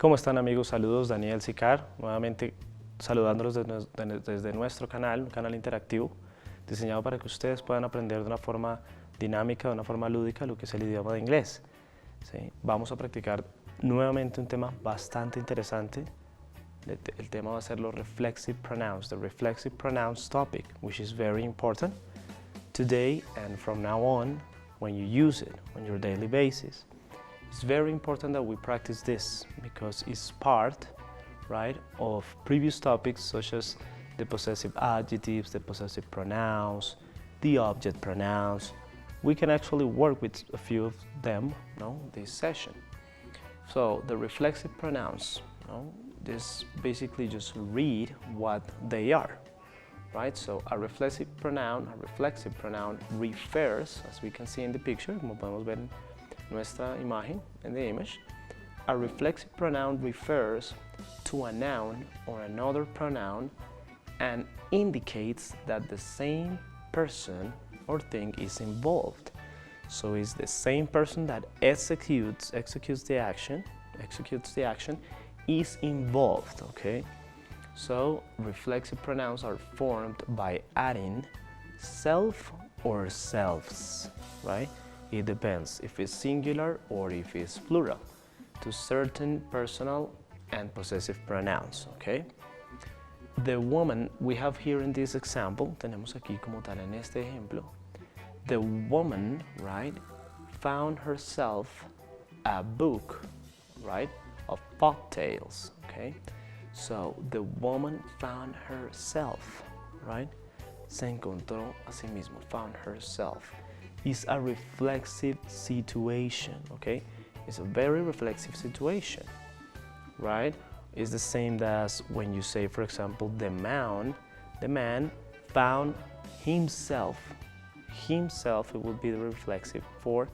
¿Cómo están amigos? Saludos, Daniel Sicar, nuevamente saludándolos desde nuestro canal, un canal interactivo diseñado para que ustedes puedan aprender de una forma dinámica, de una forma lúdica lo que es el idioma de inglés. ¿Sí? Vamos a practicar nuevamente un tema bastante interesante. El tema va a ser los reflexive pronouns, the reflexive pronouns topic, which is very important today and from now on when you use it on your daily basis. It's very important that we practice this because it's part, right, of previous topics such as the possessive adjectives, the possessive pronouns, the object pronouns. We can actually work with a few of them, this session. So the reflexive pronouns, this basically just read what they are, right? So a reflexive pronoun refers, as we can see in the picture, como podemos ver en nuestra imagen, in the image, a reflexive pronoun refers to a noun or another pronoun and indicates that the same person or thing is involved. So it's the same person that executes the action is involved, okay? So reflexive pronouns are formed by adding self or selves, right? It depends if it's singular or if it's plural to certain personal and possessive pronouns, okay? The woman we have here in this example, tenemos aquí como tal en este ejemplo, the woman, right, found herself a book, right, of folktales, okay? So the woman found herself, right? Se encontró a sí mismo, found herself. It's a reflexive situation, okay? It's a very reflexive situation, right? It's the same as when you say, for example, the man found himself. Himself, it would be the reflexive for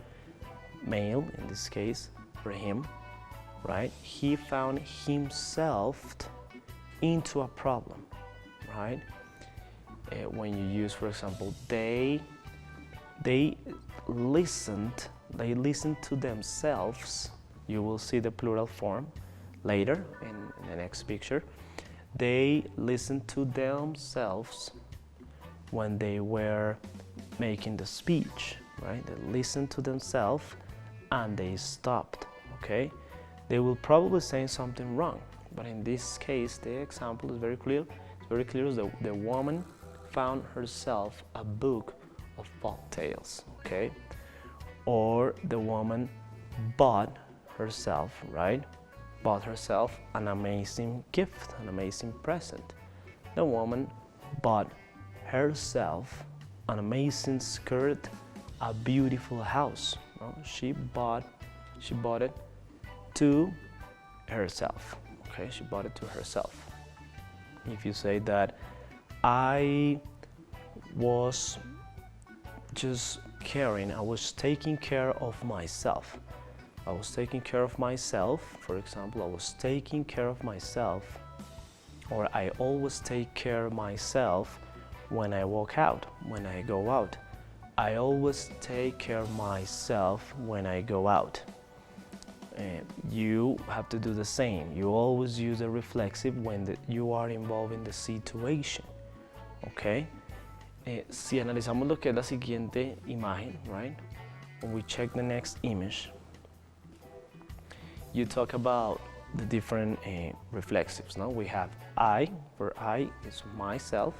male, in this case, for him, right? He found himself into a problem, right? When you use, for example, they listened to themselves. You will see the plural form later in the next picture. They listened to themselves when they were making the speech, right? They listened to themselves and they stopped, okay? They will probably say something wrong, but in this case, the example is very clear. It's very clear that the woman found herself a book of folk tales, okay? Or the woman bought herself, right? Bought herself an amazing gift, an amazing present. The woman bought herself an amazing skirt, a beautiful house. She bought it to herself, okay? She bought it to herself. If you say that I was taking care of myself. I was taking care of myself, for example, I was taking care of myself, or I always take care of myself when I walk out, when I go out. I always take care of myself when I go out. You have to do the same. You always use a reflexive when you are involved in the situation, okay? Si analizamos lo que es la siguiente imagen, right? When we check the next image, you talk about the different reflexives. We have I, for I is myself.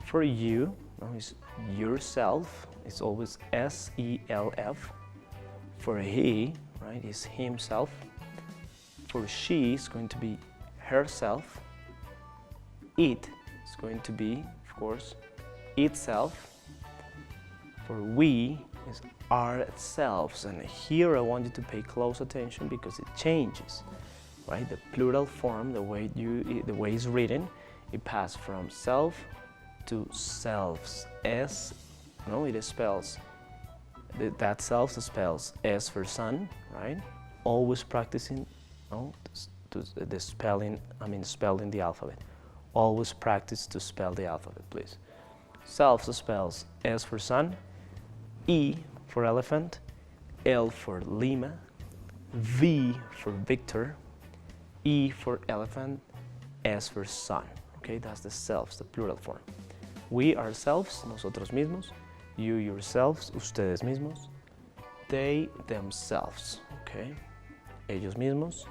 For you, is yourself. It's always S-E-L-F. For he, right, is himself. For she is going to be herself. It is going to be, of course, itself. For we is ourselves, and here I want you to pay close attention because it changes, right? The plural form, the way it's written, it passes from self to selves. It spells that self spells S for son, right? Always practicing, the spelling. Spelling the alphabet. Always practice to spell the alphabet, please. Self spells S for sun, E for elephant, L for Lima, V for Victor, E for elephant, S for son. Okay, that's the selves, the plural form. We ourselves, nosotros mismos. You yourselves, ustedes mismos. They themselves. Okay, ellos mismos.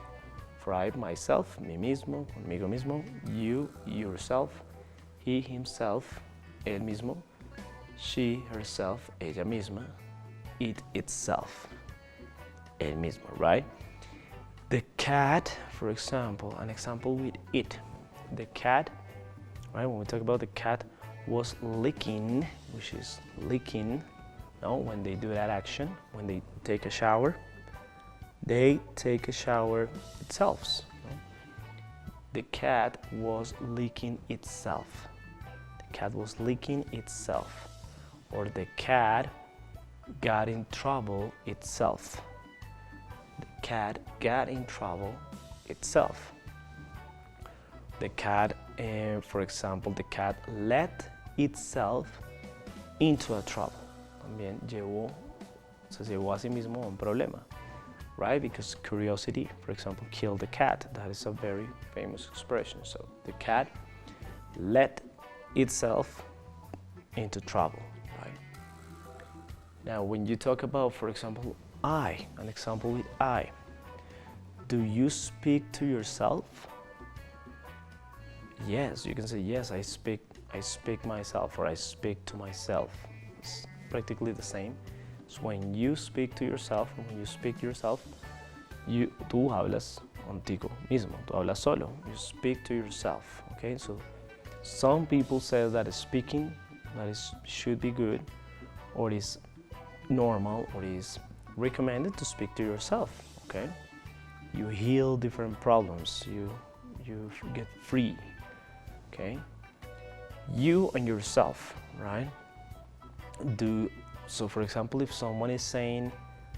For I, myself, mí mismo, conmigo mismo. You, yourself. He, himself, él mismo. She, herself, ella misma. It, itself, él mismo, right? The cat, for example, an example with it. The cat, right, when we talk about the cat, was licking, which is licking, no, when they do that action, when they take a shower, they take a shower itself. No? The cat was licking itself. The cat was licking itself. Or the cat got in trouble itself. The cat got in trouble itself. The cat, for example, the cat let itself into a trouble. También se llevó a sí mismo a un problema, right? Because curiosity, for example, killed the cat. That is a very famous expression. So the cat let itself into trouble, right? Now, when you talk about, for example, I, an example with I, do you speak to yourself? Yes, you can say, yes, I speak myself, or I speak to myself. It's practically the same. So when you speak to yourself, or when you speak to yourself, tú hablas contigo mismo, tú hablas solo. You speak to yourself, okay? So some people say that speaking, should be good, or is normal, or is recommended to speak to yourself, okay? You heal different problems, you get free, okay? You and yourself, right? So for example, if someone is saying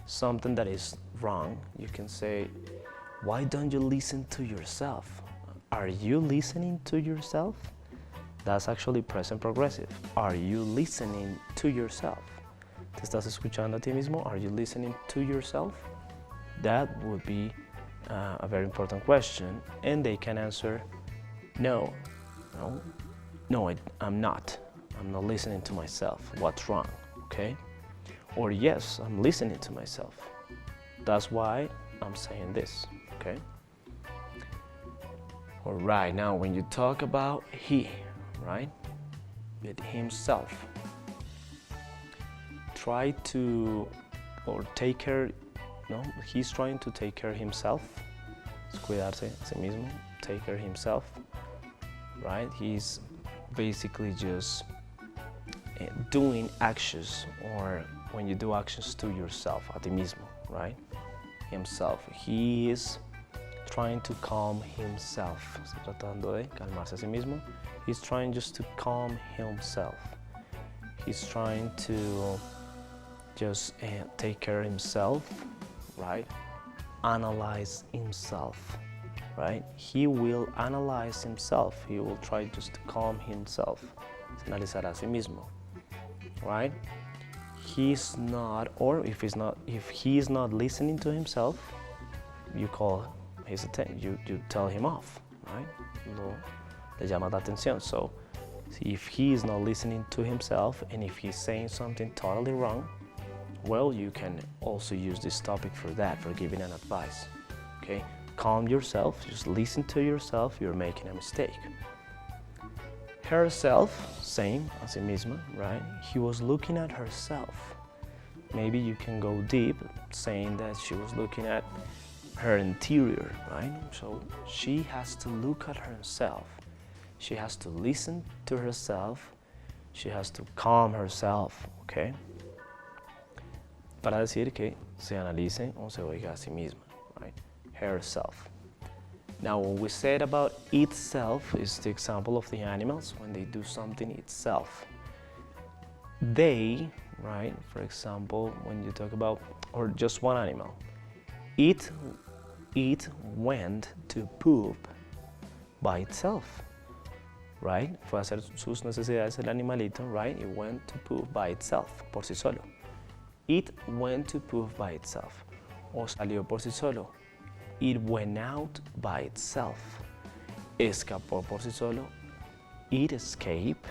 something that is wrong, you can say, why don't you listen to yourself? Are you listening to yourself? That's actually present progressive. Are you listening to yourself? ¿Te estás escuchando a ti mismo? Are you listening to yourself? That would be a very important question, and they can answer, no, I'm not. I'm not listening to myself. What's wrong? Okay? Or yes, I'm listening to myself. That's why I'm saying this. Okay? All right, now when you talk about he, right? With himself. Try to, or take care, he's trying to take care of himself. Es cuidarse a sí mismo, take care of himself, right? He's basically just doing actions, or when you do actions to yourself, a ti mismo, right? Himself. He is trying to calm himself. Está tratando de calmarse a sí mismo. He's trying just to calm himself. He's trying to just take care of himself, right? Analyze himself, right? He will analyze himself. He will try just to calm himself. Se analizará a sí mismo, right? He's not, or if he is not listening to himself, you call his attention. You tell him off, right? Le llamas la atención. So if he is not listening to himself, and if he's saying something totally wrong, well, you can also use this topic for that, for giving an advice. Okay? Calm yourself, just listen to yourself, you're making a mistake. Herself, same, a sí misma, right? He was looking at herself. Maybe you can go deep, saying that she was looking at her interior, right? So she has to look at herself. She has to listen to herself. She has to calm herself, okay? Para decir que se analice o se oiga a sí misma, right? Herself. Now, what we said about itself is the example of the animals when they do something itself. They, right? For example, when you talk about, or just one animal, it went to poop by itself, right? Fue a hacer sus necesidades el animalito, right? It went to poop by itself, por sí solo. It went to poop by itself. O salió por sí solo. It went out by itself. Escapó por sí solo. It escaped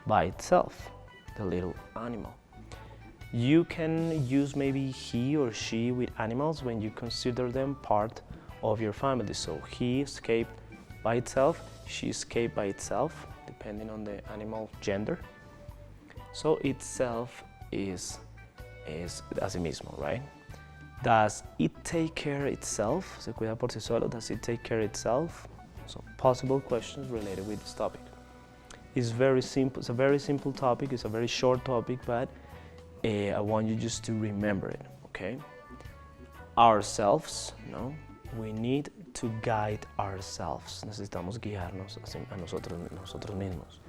by itself, the little animal. You can use maybe he or she with animals when you consider them part of your family. So he escaped by itself, she escaped by itself, depending on the animal gender. So itself is a sí mismo, right? Does it take care itself? ¿Se cuida por sí solo? Does it take care itself? So possible questions related with this topic. It's very simple. It's a very simple topic. It's a very short topic, but I want you just to remember it, okay? Ourselves, no? We need to guide ourselves. Necesitamos guiarnos a nosotros mismos.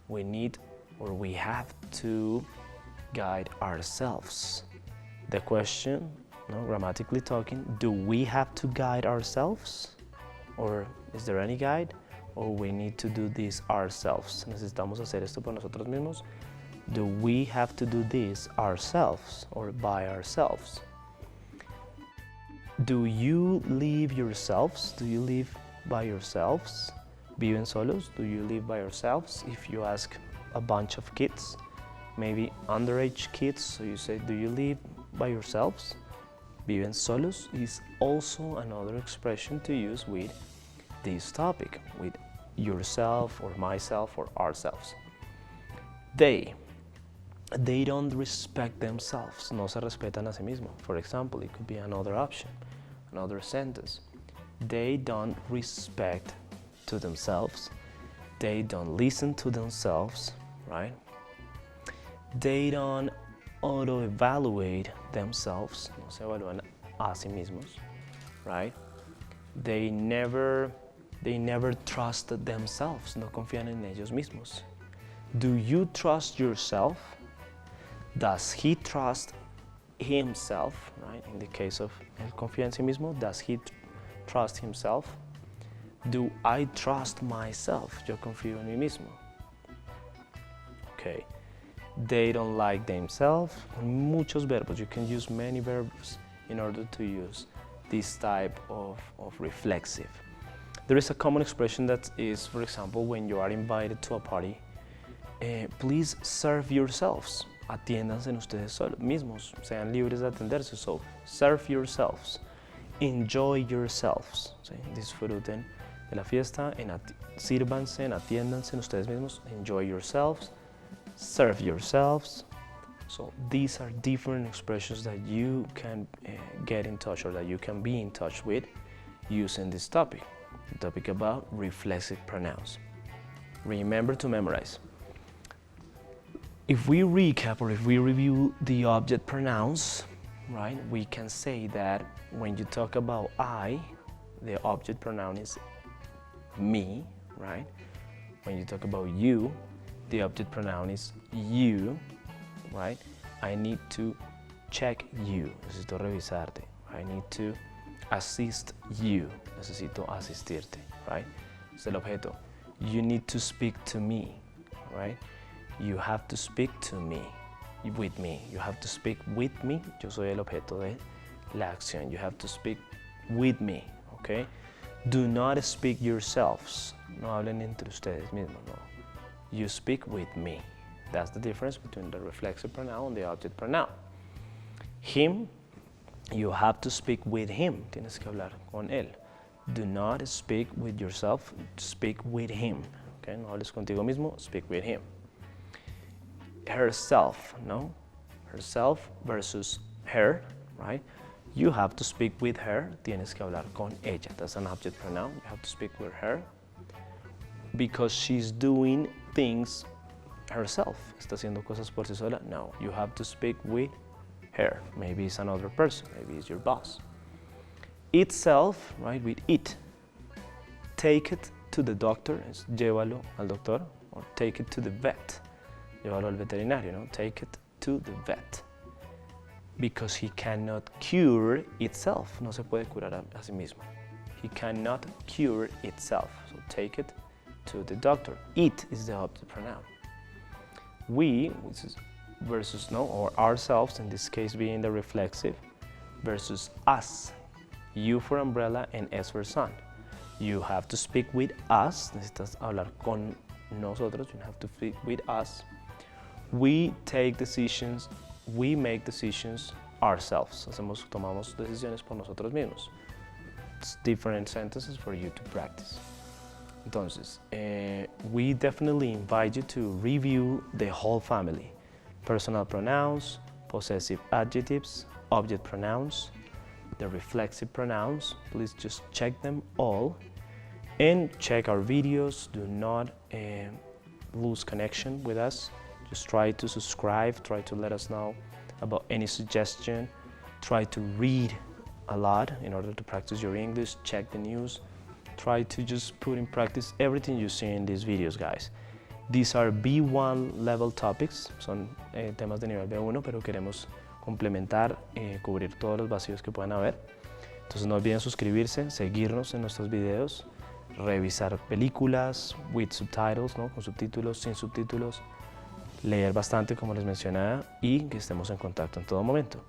We need, or we have to guide ourselves. The question, no, grammatically talking, do we have to guide ourselves? Or is there any guide? Or we need to do this ourselves? Necesitamos hacer esto por nosotros mismos. Do we have to do this ourselves or by ourselves? Do you live yourselves? Do you live by yourselves? ¿Viven solos? Do you live by yourselves? If you ask a bunch of kids, maybe underage kids, so you say, do you live by yourselves? Viven solos is also another expression to use with this topic, with yourself or myself or ourselves. They don't respect themselves. No se respetan a sí mismos. For example, it could be another option, another sentence. They don't respect to themselves. They don't listen to themselves, right? They don't auto-evaluate themselves. No se evalúan a sí mismos, right? They never trust themselves. No confían en ellos mismos. Do you trust yourself? Does he trust himself, right? In the case of él confía en sí mismo, does he trust himself? Do I trust myself? Yo confío en mí mismo. Okay. They don't like themselves. Muchos verbos. You can use many verbs in order to use this type of reflexive. There is a common expression that is, for example, when you are invited to a party, please serve yourselves. Atiéndanse ustedes solos mismos, sean libres de atenderse. So, serve yourselves. Enjoy yourselves. ¿Sí? Disfruten de la fiesta, sírvanse, atiéndanse ustedes mismos. Enjoy yourselves. Serve yourselves. So, these are different expressions that you can get in touch or that you can be in touch with using this topic. The topic about reflexive pronouns. Remember to memorize. If we recap or if we review the object pronouns, right, we can say that when you talk about I, the object pronoun is me, right? When you talk about you, the object pronoun is you, right? I need to check you, necesito revisarte. I need to assist you, necesito asistirte, right? Es el objeto. You need to speak to me, right? You have to speak to me, with me. You have to speak with me. Yo soy el objeto de la acción. You have to speak with me, okay? Do not speak yourselves. No hablen entre ustedes mismos, no. You speak with me. That's the difference between the reflexive pronoun and the object pronoun. Him, you have to speak with him. Tienes que hablar con él. Do not speak with yourself. Speak with him. Okay? No hables contigo mismo. Speak with him. Herself, no? Herself versus her, right? You have to speak with her. Tienes que hablar con ella. That's an object pronoun. You have to speak with her because she's doing things herself. Está haciendo cosas por sí sola. No, you have to speak with her. Maybe it's another person. Maybe it's your boss. Itself, right? With it. Take it to the doctor. Es llévalo al doctor. Or take it to the vet. Llévalo al veterinario, no? Take it to the vet. Because he cannot cure itself. No se puede curar a sí mismo. He cannot cure itself. So take it to the doctor. It is the object pronoun. We, which is versus no, or ourselves, in this case being the reflexive, versus us. U for umbrella, and S for sun. You have to speak with us. Necesitas hablar con nosotros. You have to speak with us. We take decisions. We make decisions ourselves. Tomamos decisiones por nosotros mismos. It's different sentences for you to practice. Entonces, we definitely invite you to review the whole family. Personal pronouns, possessive adjectives, object pronouns, the reflexive pronouns. Please just check them all and check our videos. Do not lose connection with us. Just try to subscribe, try to let us know about any suggestion. Try to read a lot in order to practice your English. Check the news. Try to just put in practice everything you see in these videos, guys. These are B1 level topics, son temas de nivel B1, pero queremos complementar, cubrir todos los vacíos que puedan haber. Entonces no olviden suscribirse, seguirnos en nuestros videos, revisar películas with subtitles, ¿no? Con subtítulos, sin subtítulos, leer bastante como les mencionaba y que estemos en contacto en todo momento.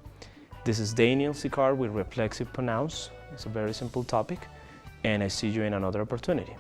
This is Daniel Sicard with reflexive pronouns. It's a very simple topic and I see you in another opportunity.